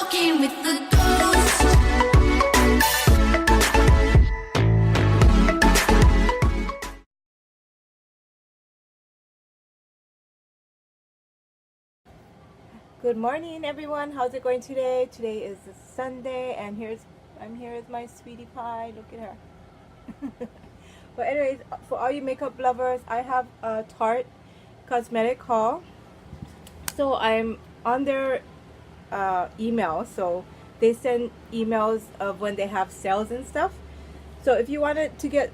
walking with the ghost. Good morning, everyone. How's it going today? Today is a Sunday, and I'm here with my sweetie pie. Look at her. But anyways, for all you makeup lovers, I have a Tarte cosmetic haul. So I'm on their email, so they send emails of when they have sales and stuff. So if you wanted to get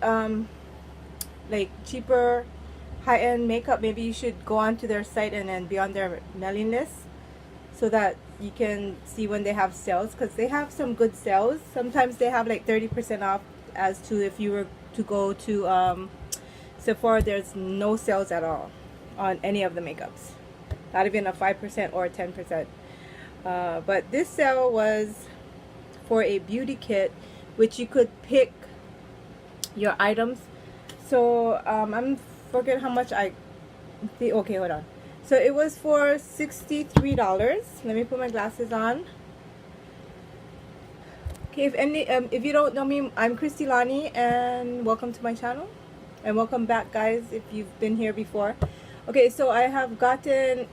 like cheaper high-end makeup, maybe you should go onto their site and then be on their mailing list, so that you can see when they have sales, because they have some good sales. Sometimes they have like 30% off, as to if you were to go to Sephora, there's no sales at all on any of the makeups, not even a 5% or 10%. But this sale was for a beauty kit, which you could pick your items. So I'm forget how much okay, hold on. So it was for $63. Let me put my glasses on. Okay, if you don't know me, I'm Christy Lani, and welcome to my channel, and welcome back, guys, if you've been here before. Okay, so I have gotten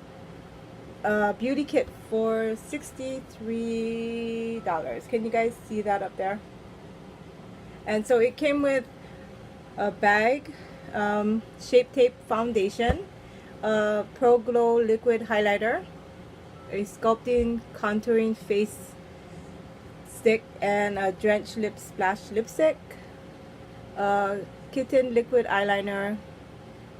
a beauty kit for $63. Can you guys see that up there? And so it came with a bag, Shape Tape foundation, a Pro Glow liquid highlighter, a sculpting contouring face stick, and a Drenched Lip Splash lipstick, a kitten liquid eyeliner,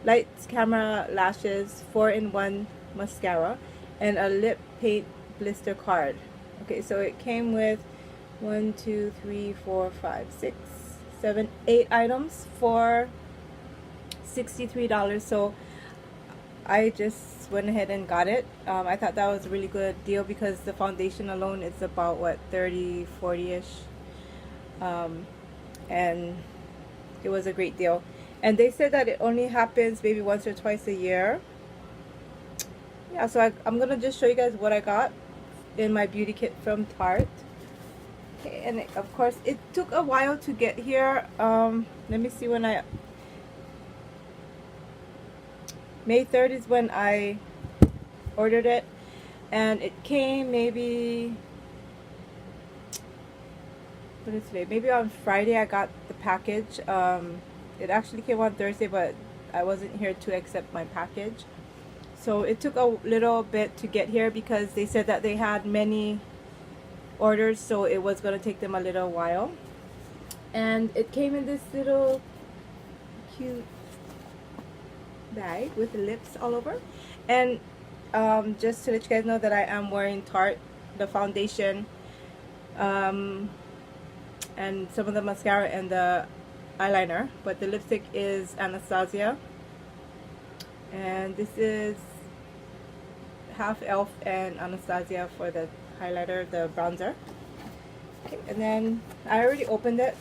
Lights Camera lashes, 4-in-1 mascara, and a lip paint blister card. Okay, so it came with 1, 2, 3, 4, 5, 6, 7, 8 items for $63. So I just went ahead and got it. I thought that was a really good deal, because the foundation alone is about what, 30, 40-ish, and it was a great deal. And they said that it only happens maybe once or twice a year. Yeah, so I'm gonna just show you guys what I got in my beauty kit from Tarte. Okay, and of course it took a while to get here. Let me see, when May 3rd is when I ordered it, and it came maybe, what is today? Maybe on Friday I got the package. It actually came on Thursday, but I wasn't here to accept my package. So it took a little bit to get here, because they said that they had many orders, so it was going to take them a little while. And it came in this little cute bag with lips all over. And just to let you guys know that I am wearing Tarte, the foundation, and some of the mascara and the eyeliner, but the lipstick is Anastasia, and this is half Elf and Anastasia for the highlighter, the bronzer. Okay, and then I already opened it.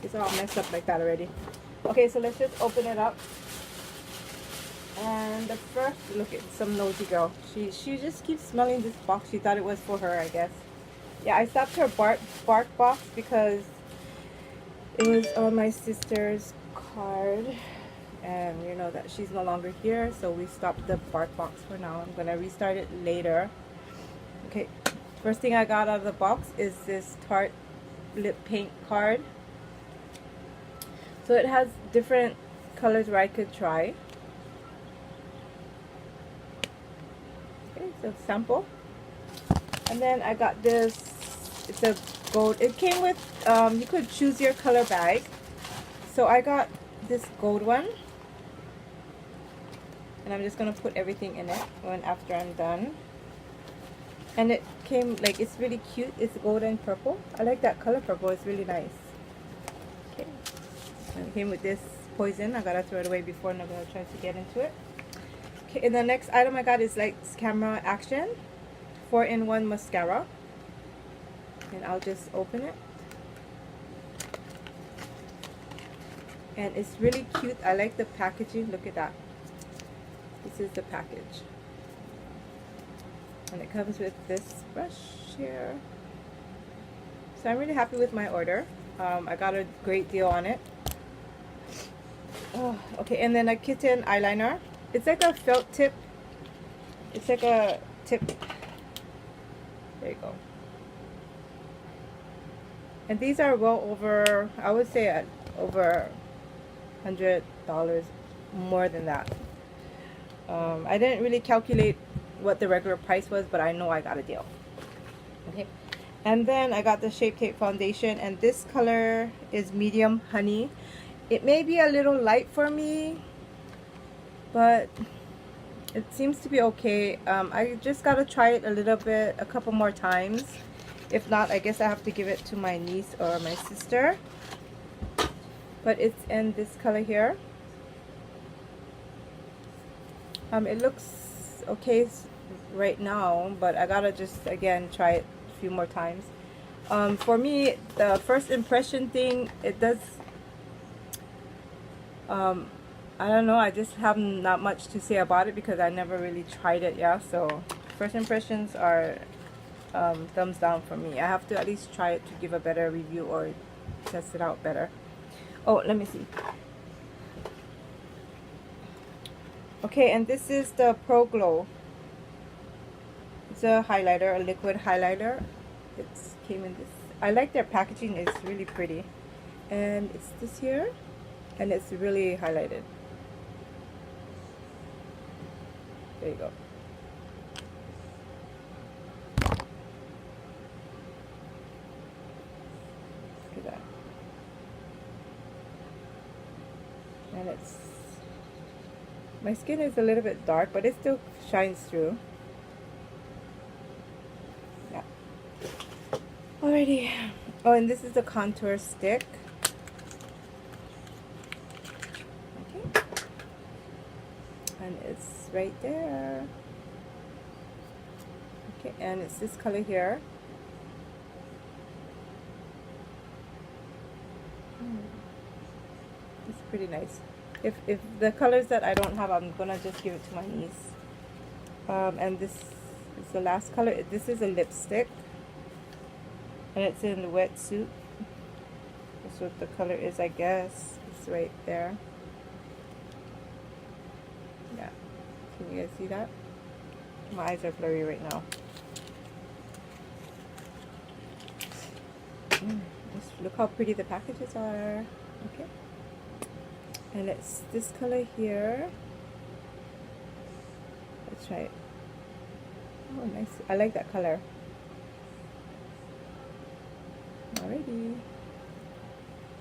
It's all messed up like that already. Okay, so let's just open it up. And the first, look at some nosy girl. She just keeps smelling this box. She thought it was for her, I guess. Yeah, I stopped her bark box because it was on my sister's card, and you know that she's no longer here, so we stopped the bark box for now. I'm gonna restart it later. Okay, first thing I got out of the box is this Tarte lip paint card. So it has different colors where I could try. Okay, so sample. And then I got this, it's a gold, it came with, you could choose your color bag. So I got this gold one, and I'm just gonna put everything in it when after I'm done. And it came, like, it's really cute. It's gold and purple. I like that color purple. It's really nice. Okay, and it came with this poison. I gotta throw it away before I'm gonna try to get into it. Okay, and the next item I got is Lights Camera Action 4-in-1 mascara, and I'll just open it. And it's really cute. I like the packaging. Look at that. This is the package. And it comes with this brush here. So I'm really happy with my order. I got a great deal on it. Oh, okay, and then a kitten eyeliner. It's like a felt tip. It's like a tip. There you go. And these are well over, I would say over $100, more than that. I didn't really calculate what the regular price was, but I know I got a deal. Okay, and then I got the Shape Tape foundation, and this color is medium honey. It may be a little light for me, but it seems to be okay. I just gotta try it a little bit, a couple more times. If not, I guess I have to give it to my niece or my sister. But it's in this color here. It looks okay right now, but I gotta just again try it a few more times. For me, the first impression thing, it does, I don't know, I just have not much to say about it because I never really tried it. Yeah, so first impressions are thumbs down for me. I have to at least try it to give a better review or test it out better. Oh, let me see. Okay, and this is the Pro Glow. It's a highlighter, a liquid highlighter. It came in this. I like their packaging, it's really pretty. And it's this here, and it's really highlighted. There you go. Look at that. And it's, my skin is a little bit dark, but it still shines through. Yeah. Alrighty. Oh, and this is the contour stick. Okay. And it's right there. Okay, and it's this color here. It's pretty nice. If the colors that I don't have, I'm gonna just give it to my niece. And this is the last color. This is a lipstick, and it's in the wetsuit. That's what the color is, I guess. It's right there. Yeah. Can you guys see that? My eyes are blurry right now. Just look how pretty the packages are. Okay. And it's this color here. Let's try it. Oh, nice. I like that color. Alrighty.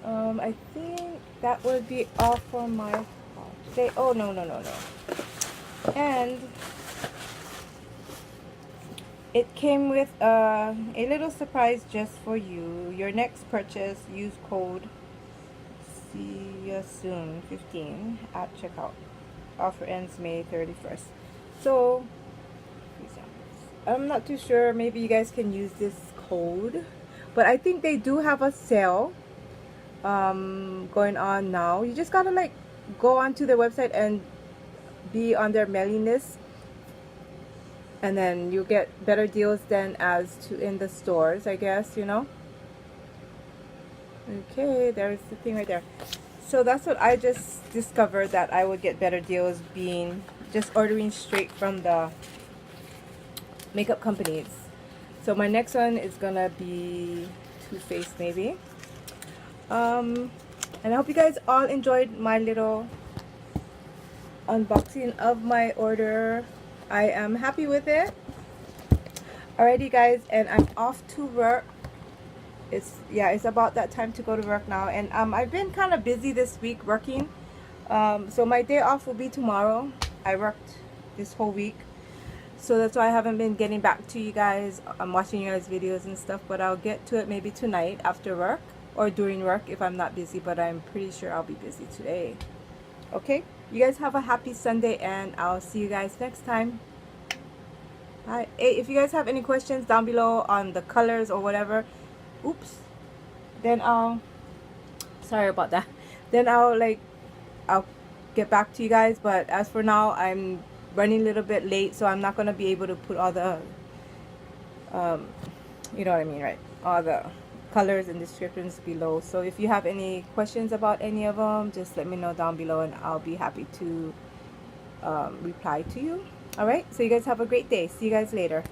I think that would be all for my haul today. Oh, no. And it came with a little surprise just for you. Your next purchase, use code See You Soon 15 at checkout. Offer ends May 31st. So I'm not too sure, maybe you guys can use this code, but I think they do have a sale going on now. You just gotta like go onto their website and be on their mailing list, and then you get better deals than as to in the stores, I guess, you know. Okay, there's the thing right there. So that's what I just discovered, that I would get better deals being just ordering straight from the makeup companies. So my next one is gonna be Too Faced maybe. And I hope you guys all enjoyed my little unboxing of my order. I am happy with it. Alrighty guys, and I'm off to work. It's about that time to go to work now, and I've been kind of busy this week working. So my day off will be tomorrow. I worked this whole week, so that's why I haven't been getting back to you guys. I'm watching you guys videos and stuff, but I'll get to it maybe tonight after work or during work if I'm not busy, but I'm pretty sure I'll be busy today. Okay, you guys have a happy Sunday, and I'll see you guys next time. Bye. Hey, if you guys have any questions down below on the colors or whatever, oops, then sorry about that, then I'll get back to you guys. But as for now, I'm running a little bit late, so I'm not gonna be able to put all the You know what I mean, right? All the colors and descriptions below. So if you have any questions about any of them, just let me know down below and I'll be happy to reply to you. All right, so you guys have a great day. See you guys later.